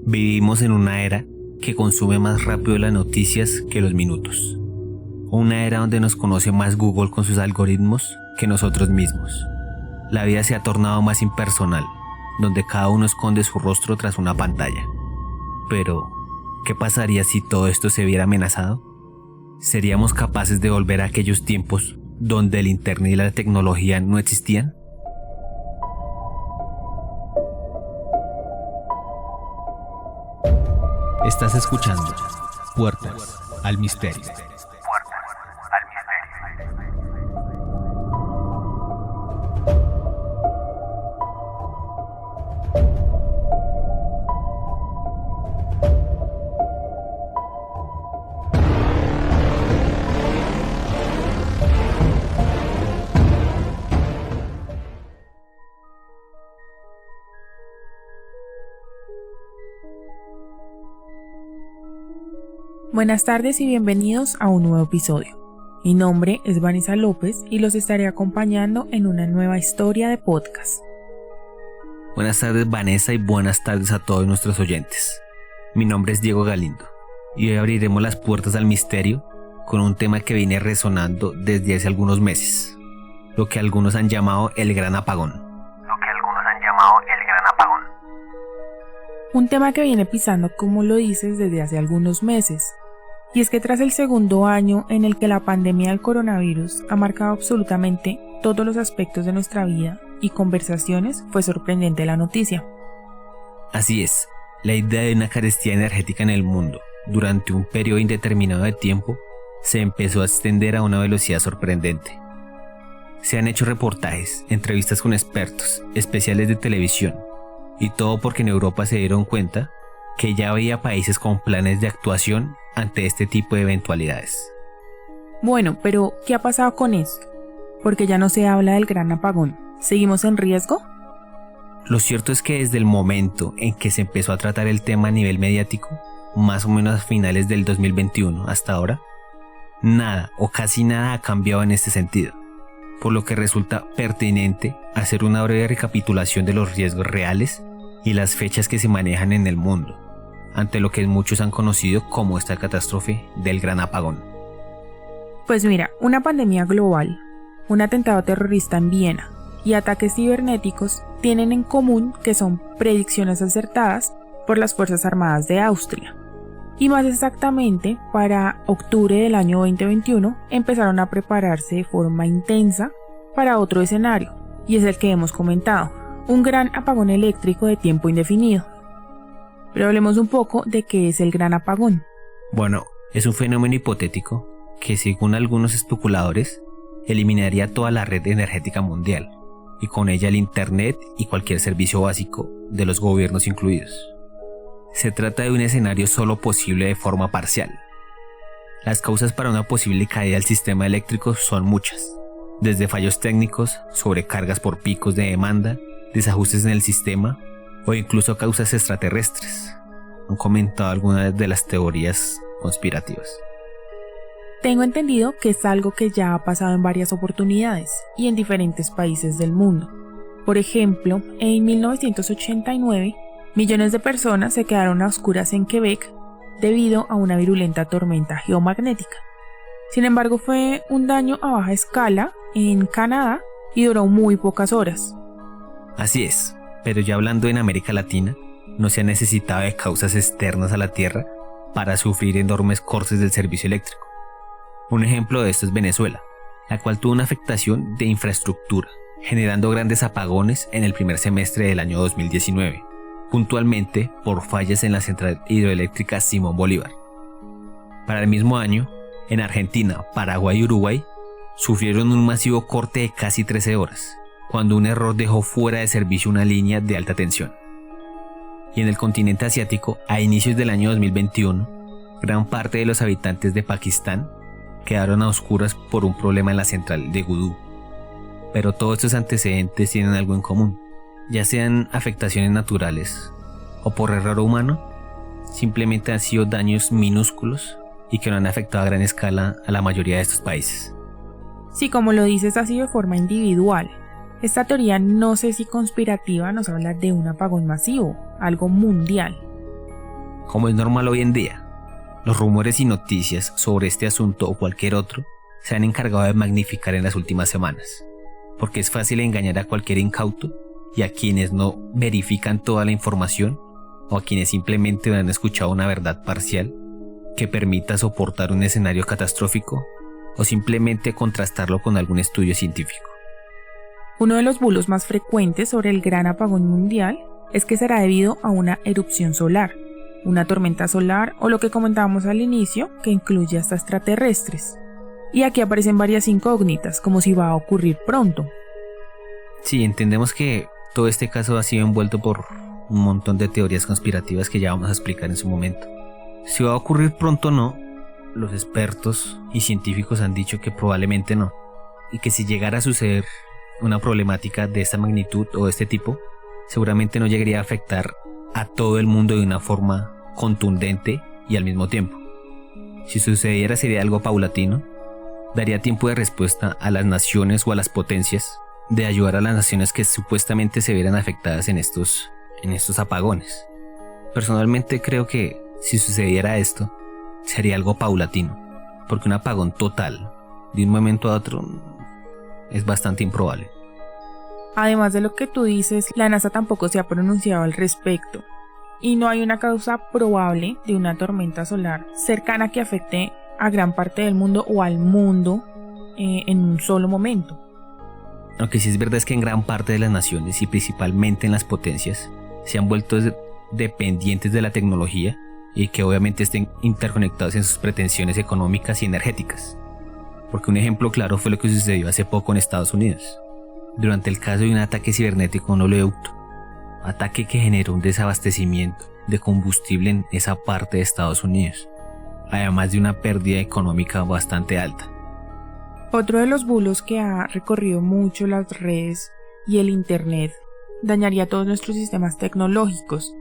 Vivimos en una era que consume más rápido las noticias que los minutos. Una era donde nos conoce más Google con sus algoritmos que nosotros mismos. La vida se ha tornado más impersonal, donde cada uno esconde su rostro tras una pantalla. Pero, ¿qué pasaría si todo esto se viera amenazado? ¿Seríamos capaces de volver a aquellos tiempos donde el internet y la tecnología no existían? Estás escuchando Puertas al Misterio. Buenas tardes y bienvenidos a un nuevo episodio. Mi nombre es Vanessa López y los estaré acompañando en una nueva historia de podcast. Buenas tardes Vanessa y buenas tardes a todos nuestros oyentes. Mi nombre es Diego Galindo y hoy abriremos las puertas al misterio con un tema que viene resonando desde hace algunos meses, lo que algunos han llamado el Gran Apagón. Un tema que viene pisando, como lo dices, desde hace algunos meses. Y es que tras el segundo año en el que la pandemia del coronavirus ha marcado absolutamente todos los aspectos de nuestra vida y conversaciones, fue sorprendente la noticia. Así es, la idea de una carestía energética en el mundo durante un periodo indeterminado de tiempo se empezó a extender a una velocidad sorprendente. Se han hecho reportajes, entrevistas con expertos, especiales de televisión, y todo porque en Europa se dieron cuenta que ya había países con planes de actuación ante este tipo de eventualidades. Bueno, pero ¿qué ha pasado con esto? Porque ya no se habla del gran apagón. ¿Seguimos en riesgo? Lo cierto es que desde el momento en que se empezó a tratar el tema a nivel mediático, más o menos a finales del 2021 hasta ahora, nada o casi nada ha cambiado en este sentido, por lo que resulta pertinente hacer una breve recapitulación de los riesgos reales y las fechas que se manejan en el mundo, ante lo que muchos han conocido como esta catástrofe del Gran Apagón. Pues mira, una pandemia global, un atentado terrorista en Viena y ataques cibernéticos tienen en común que son predicciones acertadas por las Fuerzas Armadas de Austria. Y más exactamente, para octubre del año 2021 empezaron a prepararse de forma intensa para otro escenario, y es el que hemos comentado, un gran apagón eléctrico de tiempo indefinido. Pero hablemos un poco de qué es el gran apagón. Bueno, es un fenómeno hipotético que, según algunos especuladores, eliminaría toda la red energética mundial, y con ella el internet y cualquier servicio básico, de los gobiernos incluidos. Se trata de un escenario solo posible de forma parcial. Las causas para una posible caída del sistema eléctrico son muchas, desde fallos técnicos, sobrecargas por picos de demanda, desajustes en el sistema o incluso causas extraterrestres. Han comentado algunas de las teorías conspirativas. Tengo entendido que es algo que ya ha pasado en varias oportunidades y en diferentes países del mundo. Por ejemplo, en 1989, millones de personas se quedaron a oscuras en Quebec debido a una virulenta tormenta geomagnética. Sin embargo, fue un daño a baja escala en Canadá y duró muy pocas horas. Así es, pero ya hablando en América Latina, no se ha necesitado de causas externas a la Tierra para sufrir enormes cortes del servicio eléctrico. Un ejemplo de esto es Venezuela, la cual tuvo una afectación de infraestructura, generando grandes apagones en el primer semestre del año 2019, puntualmente por fallas en la central hidroeléctrica Simón Bolívar. Para el mismo año, en Argentina, Paraguay y Uruguay sufrieron un masivo corte de casi 13 horas, cuando un error dejó fuera de servicio una línea de alta tensión. Y en el continente asiático, a inicios del año 2021, gran parte de los habitantes de Pakistán quedaron a oscuras por un problema en la central de Gudú. Pero todos estos antecedentes tienen algo en común, ya sean afectaciones naturales o por error humano, simplemente han sido daños minúsculos y que no han afectado a gran escala a la mayoría de estos países. Sí, como lo dices, ha sido de forma individual. Esta teoría, no sé si conspirativa, nos habla de un apagón masivo, algo mundial. Como es normal hoy en día, los rumores y noticias sobre este asunto o cualquier otro se han encargado de magnificar en las últimas semanas, porque es fácil engañar a cualquier incauto y a quienes no verifican toda la información o a quienes simplemente han escuchado una verdad parcial que permita soportar un escenario catastrófico o simplemente contrastarlo con algún estudio científico. Uno de los bulos más frecuentes sobre el gran apagón mundial es que será debido a una erupción solar, una tormenta solar o lo que comentábamos al inicio, que incluye hasta extraterrestres. Y aquí aparecen varias incógnitas, como si va a ocurrir pronto. Sí, entendemos que todo este caso ha sido envuelto por un montón de teorías conspirativas que ya vamos a explicar en su momento. Si va a ocurrir pronto o no, los expertos y científicos han dicho que probablemente no, y que si llegara a suceder una problemática de esta magnitud o de este tipo, seguramente no llegaría a afectar a todo el mundo de una forma contundente y al mismo tiempo. Si sucediera sería algo paulatino, daría tiempo de respuesta a las naciones o a las potencias de ayudar a las naciones que supuestamente se vieran afectadas en estos apagones. Personalmente creo que si sucediera esto, sería algo paulatino, porque un apagón total de un momento a otro es bastante improbable. Además de lo que tú dices, la NASA tampoco se ha pronunciado al respecto, y no hay una causa probable de una tormenta solar cercana que afecte a gran parte del mundo o al mundo en un solo momento. Aunque sí es verdad es que en gran parte de las naciones y principalmente en las potencias se han vuelto dependientes de la tecnología y que obviamente estén interconectados en sus pretensiones económicas y energéticas. Porque un ejemplo claro fue lo que sucedió hace poco en Estados Unidos, durante el caso de un ataque cibernético a un oleoducto, ataque que generó un desabastecimiento de combustible en esa parte de Estados Unidos, además de una pérdida económica bastante alta. Otro de los bulos que ha recorrido mucho las redes y el internet dañaría todos nuestros sistemas tecnológicos,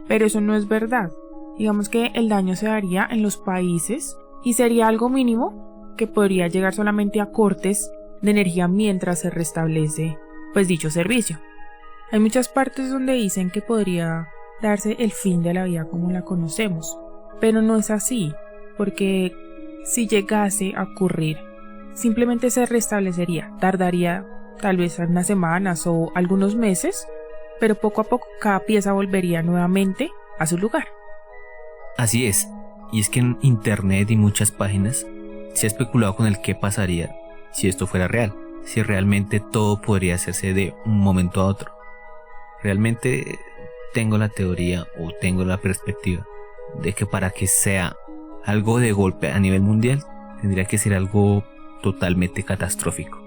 pero eso no es verdad. Digamos que el daño se daría en los países y sería algo mínimo que podría llegar solamente a cortes de energía mientras se restablece dicho servicio. Hay muchas partes donde dicen que podría darse el fin de la vida como la conocemos, pero no es así, porque si llegase a ocurrir, simplemente se restablecería, tardaría tal vez unas semanas o algunos meses, pero poco a poco cada pieza volvería nuevamente a su lugar. Así es, y es que en internet y muchas páginas se ha especulado con el qué pasaría si esto fuera real, si realmente todo podría hacerse de un momento a otro. Realmente tengo la teoría o tengo la perspectiva de que para que sea algo de golpe a nivel mundial tendría que ser algo totalmente catastrófico.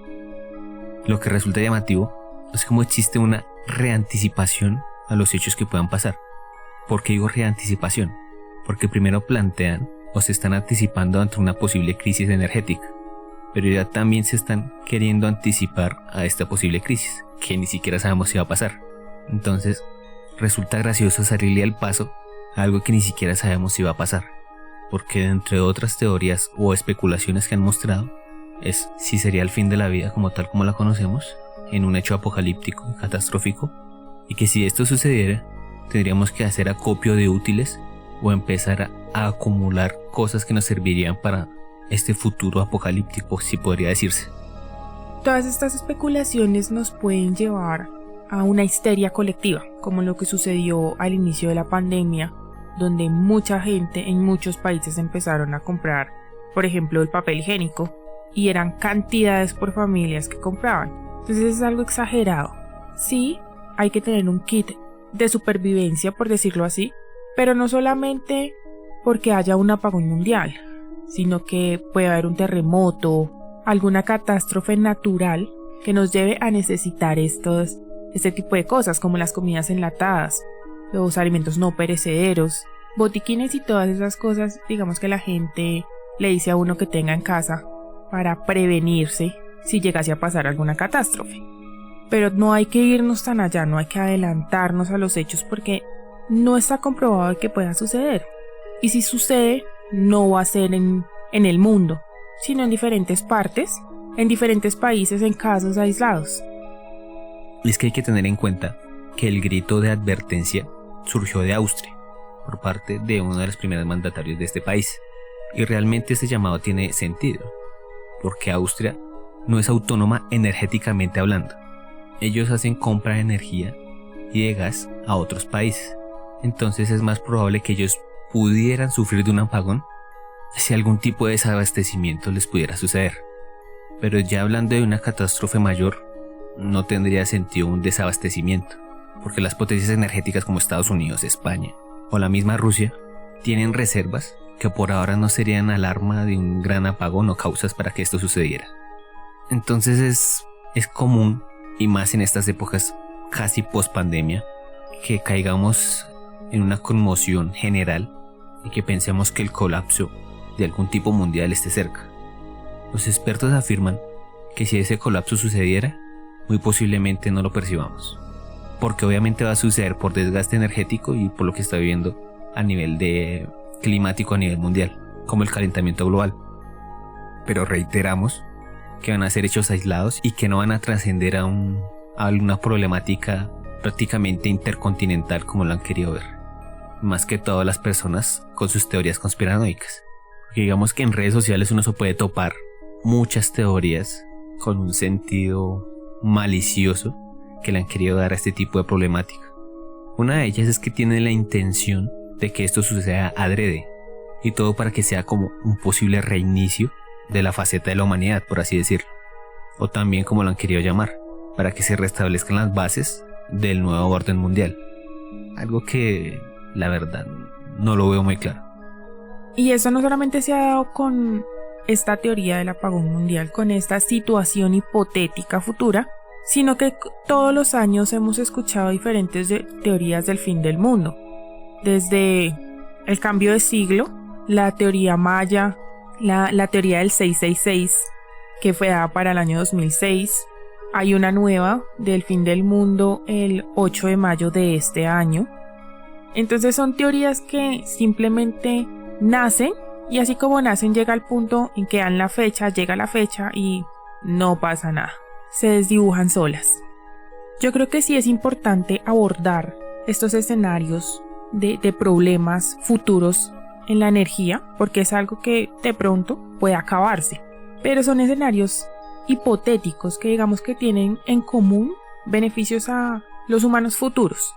Lo que resulta llamativo es cómo existe una reanticipación a los hechos que puedan pasar. ¿Por qué digo reanticipación? Porque primero plantean o se están anticipando ante una posible crisis energética, pero ya también se están queriendo anticipar a esta posible crisis, que ni siquiera sabemos si va a pasar. Entonces, resulta gracioso salirle al paso a algo que ni siquiera sabemos si va a pasar, porque entre otras teorías o especulaciones que han mostrado, es si sería el fin de la vida como tal como la conocemos, en un hecho apocalíptico y catastrófico, y que si esto sucediera, tendríamos que hacer acopio de útiles o empezar a acumular cosas que nos servirían para este futuro apocalíptico, si podría decirse. Todas estas especulaciones nos pueden llevar a una histeria colectiva, como lo que sucedió al inicio de la pandemia, donde mucha gente en muchos países empezaron a comprar, por ejemplo, el papel higiénico, y eran cantidades por familias que compraban. Entonces es algo exagerado. Sí, hay que tener un kit de supervivencia, por decirlo así, pero no solamente porque haya un apagón mundial, sino que puede haber un terremoto, alguna catástrofe natural que nos lleve a necesitar este tipo de cosas, como las comidas enlatadas, los alimentos no perecederos, botiquines y todas esas cosas, digamos que la gente le dice a uno que tenga en casa para prevenirse si llegase a pasar alguna catástrofe. Pero no hay que irnos tan allá, no hay que adelantarnos a los hechos porque no está comprobado de que pueda suceder. Y si sucede, no va a ser en el mundo, sino en diferentes partes, en diferentes países, en casos aislados. Y es que hay que tener en cuenta que el grito de advertencia surgió de Austria, por parte de uno de los primeros mandatarios de este país. Y realmente este llamado tiene sentido, porque Austria no es autónoma energéticamente hablando. Ellos hacen compra de energía y de gas a otros países. Entonces es más probable que ellos pudieran sufrir de un apagón si algún tipo de desabastecimiento les pudiera suceder. Pero ya hablando de una catástrofe mayor, no tendría sentido un desabastecimiento, porque las potencias energéticas como Estados Unidos, España o la misma Rusia tienen reservas que por ahora no serían alarma de un gran apagón o causas para que esto sucediera. Entonces es común, y más en estas épocas casi post pandemia, que caigamos en una conmoción general y que pensemos que el colapso de algún tipo mundial esté cerca. Los expertos afirman que si ese colapso sucediera, muy posiblemente no lo percibamos, porque obviamente va a suceder por desgaste energético y por lo que está viviendo a nivel de climático a nivel mundial, como el calentamiento global. Pero reiteramos que van a ser hechos aislados y que no van a trascender a una problemática prácticamente intercontinental como lo han querido ver. Más que todas las personas con sus teorías conspiranoicas. Porque digamos que en redes sociales uno se puede topar muchas teorías con un sentido malicioso que le han querido dar a este tipo de problemática. Una de ellas es que tiene la intención de que esto suceda adrede, y todo para que sea como un posible reinicio de la faceta de la humanidad, por así decirlo, o también como lo han querido llamar, para que se restablezcan las bases del nuevo orden mundial, algo que la verdad no lo veo muy claro. Y eso no solamente se ha dado con esta teoría del apagón mundial, con esta situación hipotética futura, sino que todos los años hemos escuchado diferentes teorías del fin del mundo. Desde el cambio de siglo, la teoría maya, la teoría del 666, que fue dada para el año 2006. Hay una nueva del fin del mundo el 8 de mayo de este año. Entonces son teorías que simplemente nacen, y así como nacen llega el punto en que dan la fecha, llega la fecha y no pasa nada. Se desdibujan solas. Yo creo que sí es importante abordar estos escenarios de problemas futuros en la energía, porque es algo que de pronto puede acabarse, pero son escenarios hipotéticos que digamos que tienen en común beneficios a los humanos futuros.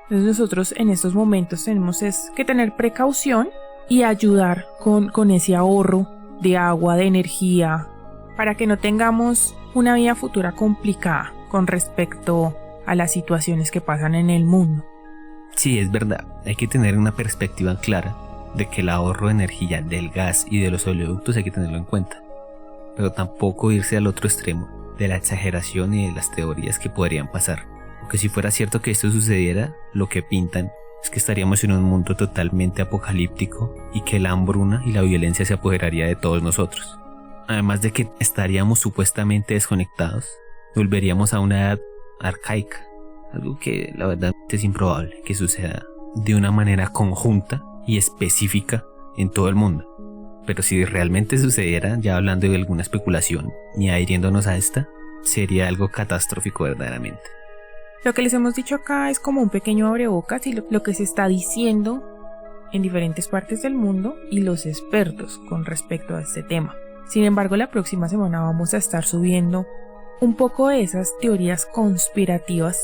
Entonces nosotros en estos momentos tenemos que tener precaución y ayudar con ese ahorro de agua, de energía, para que no tengamos una vida futura complicada con respecto a las situaciones que pasan en el mundo. Sí, es verdad, hay que tener una perspectiva clara de que el ahorro de energía del gas y de los oleoductos hay que tenerlo en cuenta, pero tampoco irse al otro extremo de la exageración y de las teorías que podrían pasar, porque si fuera cierto que esto sucediera, lo que pintan es que estaríamos en un mundo totalmente apocalíptico y que la hambruna y la violencia se apoderaría de todos nosotros. Además de que estaríamos supuestamente desconectados, volveríamos a una edad arcaica, algo que la verdad es improbable que suceda de una manera conjunta y específica en todo el mundo. Pero si realmente sucediera, ya hablando de alguna especulación y adhiriéndonos a esta, sería algo catastrófico verdaderamente. Lo que les hemos dicho acá es como un pequeño abrebocas y lo que se está diciendo en diferentes partes del mundo y los expertos con respecto a este tema. Sin embargo, la próxima semana vamos a estar subiendo un poco de esas teorías conspirativas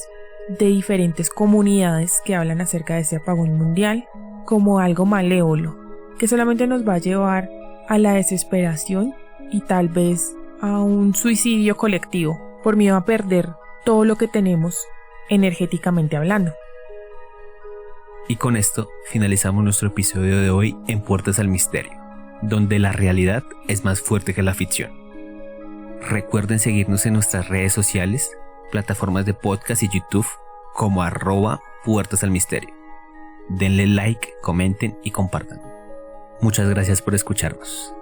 de diferentes comunidades que hablan acerca de este apagón mundial como algo malévolo, que solamente nos va a llevar a la desesperación y tal vez a un suicidio colectivo por miedo a perder todo lo que tenemos energéticamente hablando. Y con esto finalizamos nuestro episodio de hoy en Puertas al Misterio, donde la realidad es más fuerte que la ficción. Recuerden seguirnos en nuestras redes sociales, plataformas de podcast y YouTube como @Puertas al Misterio. Denle like, comenten y compartan. Muchas gracias por escucharnos.